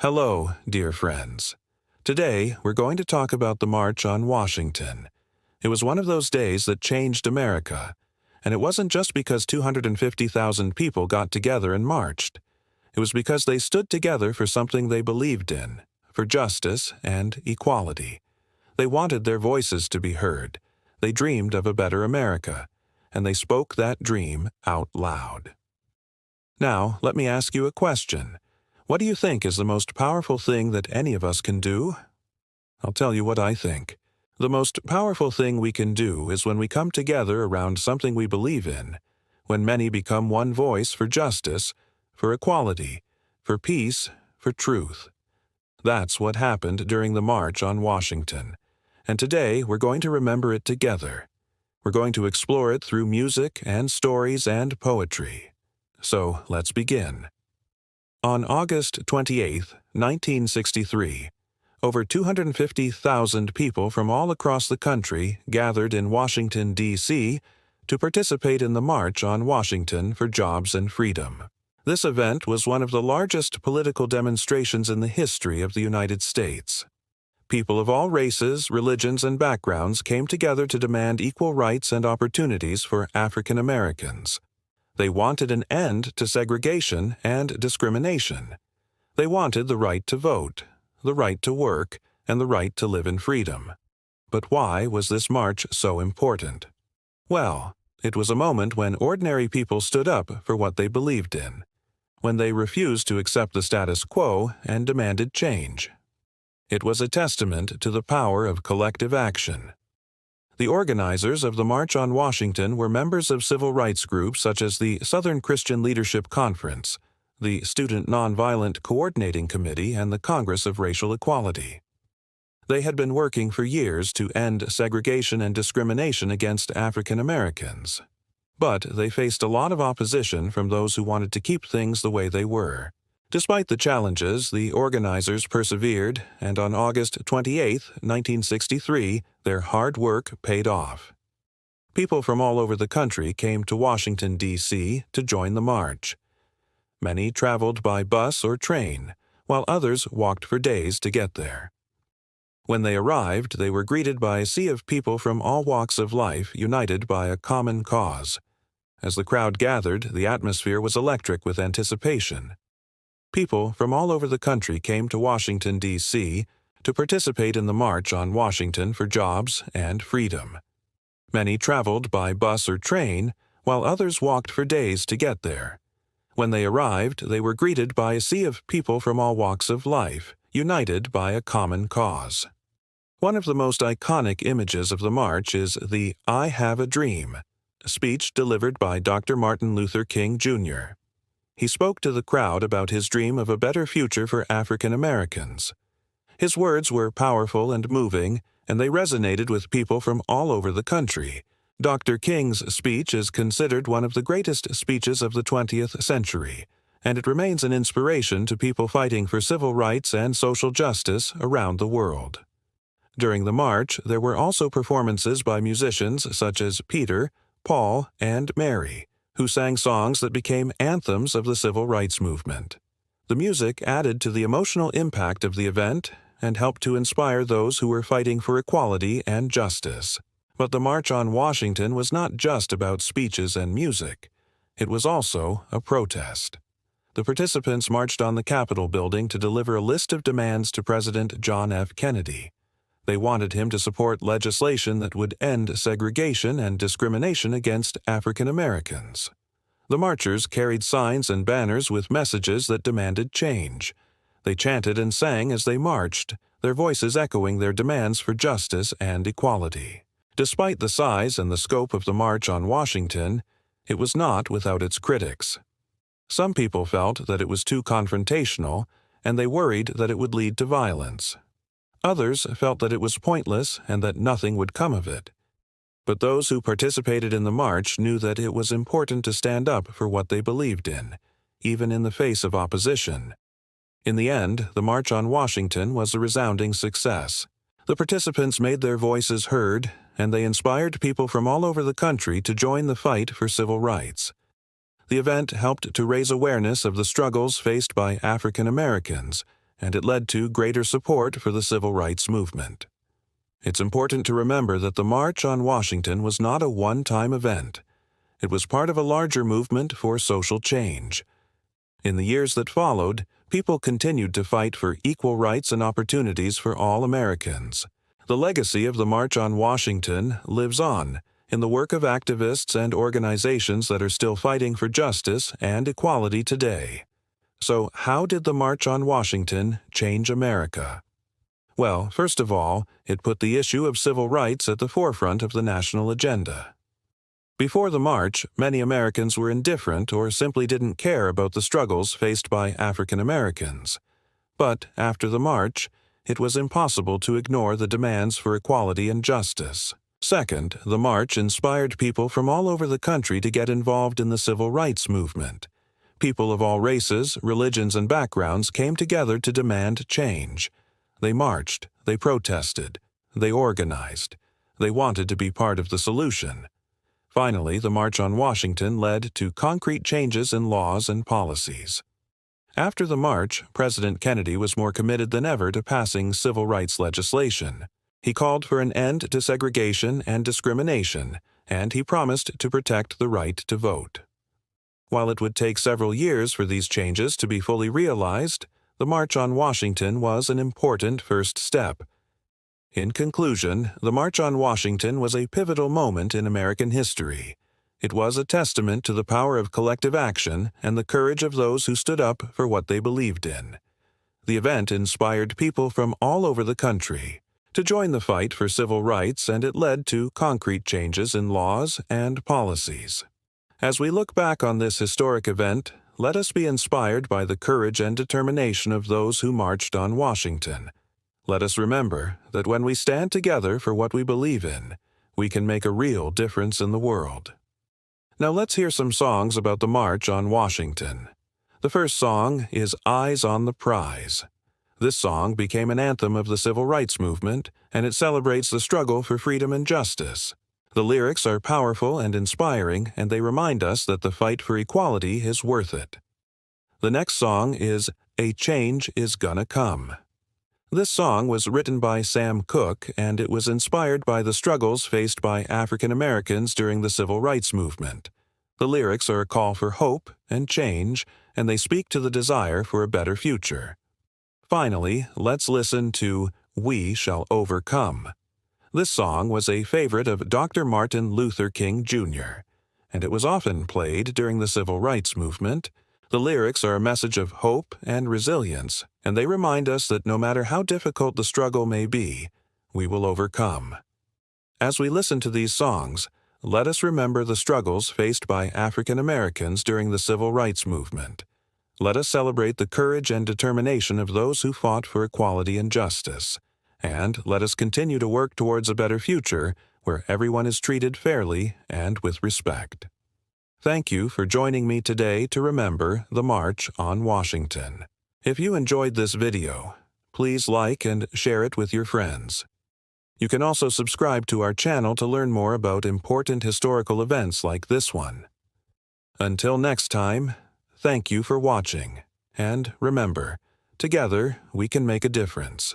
Hello, dear friends. Today, we're going to talk about the March on Washington. It was one of those days that changed America, and it wasn't just because 250,000 people got together and marched. It was because they stood together for something they believed in, for justice and equality. They wanted their voices to be heard. They dreamed of a better America, and they spoke that dream out loud. Now, let me ask you a question. What do you think is the most powerful thing that any of us can do? I'll tell you what I think. The most powerful thing we can do is when we come together around something we believe in, when many become one voice for justice, for equality, for peace, for truth. That's what happened during the March on Washington, and today we're going to remember it together. We're going to explore it through music and stories and poetry. So let's begin. On August 28, 1963, over 250,000 people from all across the country gathered in Washington, D.C. to participate in the March on Washington for Jobs and Freedom. This event was one of the largest political demonstrations in the history of the United States. People of all races, religions, and backgrounds came together to demand equal rights and opportunities for African Americans. They wanted an end to segregation and discrimination. They wanted the right to vote, the right to work, and the right to live in freedom. But why was this march so important? Well, it was a moment when ordinary people stood up for what they believed in, when they refused to accept the status quo and demanded change. It was a testament to the power of collective action. The organizers of the March on Washington were members of civil rights groups such as the Southern Christian Leadership Conference, the Student Nonviolent Coordinating Committee, and the Congress of Racial Equality. They had been working for years to end segregation and discrimination against African Americans. But they faced a lot of opposition from those who wanted to keep things the way they were. Despite the challenges, the organizers persevered, and on August 28, 1963, their hard work paid off. People from all over the country came to Washington, D.C. to join the march. Many traveled by bus or train, while others walked for days to get there. When they arrived, they were greeted by a sea of people from all walks of life united by a common cause. As the crowd gathered, the atmosphere was electric with anticipation. People from all over the country came to Washington, D.C. to participate in the March on Washington for Jobs and Freedom. Many traveled by bus or train, while others walked for days to get there. When they arrived, they were greeted by a sea of people from all walks of life, united by a common cause. One of the most iconic images of the march is the "I Have a Dream" speech delivered by Dr. Martin Luther King, Jr. He spoke to the crowd about his dream of a better future for African Americans. His words were powerful and moving, and they resonated with people from all over the country. Dr. King's speech is considered one of the greatest speeches of the 20th century, and it remains an inspiration to people fighting for civil rights and social justice around the world. During the march, there were also performances by musicians such as Peter, Paul, and Mary, who sang songs that became anthems of the civil rights movement. The music added to the emotional impact of the event and helped to inspire those who were fighting for equality and justice. But the March on Washington was not just about speeches and music. It was also a protest. The participants marched on the Capitol building to deliver a list of demands to President John F. Kennedy. They wanted him to support legislation that would end segregation and discrimination against African Americans. The marchers carried signs and banners with messages that demanded change. They chanted and sang as they marched, their voices echoing their demands for justice and equality. Despite the size and the scope of the March on Washington, it was not without its critics. Some people felt that it was too confrontational, and they worried that it would lead to violence. Others felt that it was pointless and that nothing would come of it. But those who participated in the march knew that it was important to stand up for what they believed in, even in the face of opposition. In the end, the March on Washington was a resounding success. The participants made their voices heard, and they inspired people from all over the country to join the fight for civil rights. The event helped to raise awareness of the struggles faced by African Americans and it led to greater support for the civil rights movement. It's important to remember that the March on Washington was not a one-time event. It was part of a larger movement for social change. In the years that followed, people continued to fight for equal rights and opportunities for all Americans. The legacy of the March on Washington lives on in the work of activists and organizations that are still fighting for justice and equality today. So, how did the March on Washington change America? Well, first of all, it put the issue of civil rights at the forefront of the national agenda. Before the march, many Americans were indifferent or simply didn't care about the struggles faced by African Americans. But after the march, it was impossible to ignore the demands for equality and justice. Second, the march inspired people from all over the country to get involved in the civil rights movement. People of all races, religions, and backgrounds came together to demand change. They marched, they protested, they organized. They wanted to be part of the solution. Finally, the March on Washington led to concrete changes in laws and policies. After the march, President Kennedy was more committed than ever to passing civil rights legislation. He called for an end to segregation and discrimination, and he promised to protect the right to vote. While it would take several years for these changes to be fully realized, the March on Washington was an important first step. In conclusion, the March on Washington was a pivotal moment in American history. It was a testament to the power of collective action and the courage of those who stood up for what they believed in. The event inspired people from all over the country to join the fight for civil rights, and it led to concrete changes in laws and policies. As we look back on this historic event, let us be inspired by the courage and determination of those who marched on Washington. Let us remember that when we stand together for what we believe in, we can make a real difference in the world. Now let's hear some songs about the March on Washington. The first song is Eyes on the Prize. This song became an anthem of the civil rights movement, and it celebrates the struggle for freedom and justice. The lyrics are powerful and inspiring, and they remind us that the fight for equality is worth it. The next song is A Change Is Gonna Come. This song was written by Sam Cooke, and it was inspired by the struggles faced by African Americans during the civil rights movement. The lyrics are a call for hope and change, and they speak to the desire for a better future. Finally, let's listen to We Shall Overcome. This song was a favorite of Dr. Martin Luther King Jr., and it was often played during the civil rights movement. The lyrics are a message of hope and resilience, and they remind us that no matter how difficult the struggle may be, we will overcome. As we listen to these songs, let us remember the struggles faced by African Americans during the civil rights movement. Let us celebrate the courage and determination of those who fought for equality and justice, and let us continue to work towards a better future where everyone is treated fairly and with respect. Thank you for joining me today to remember the March on Washington. If you enjoyed this video, please like and share it with your friends. You can also subscribe to our channel to learn more about important historical events like this one. Until next time, thank you for watching, and remember, together we can make a difference.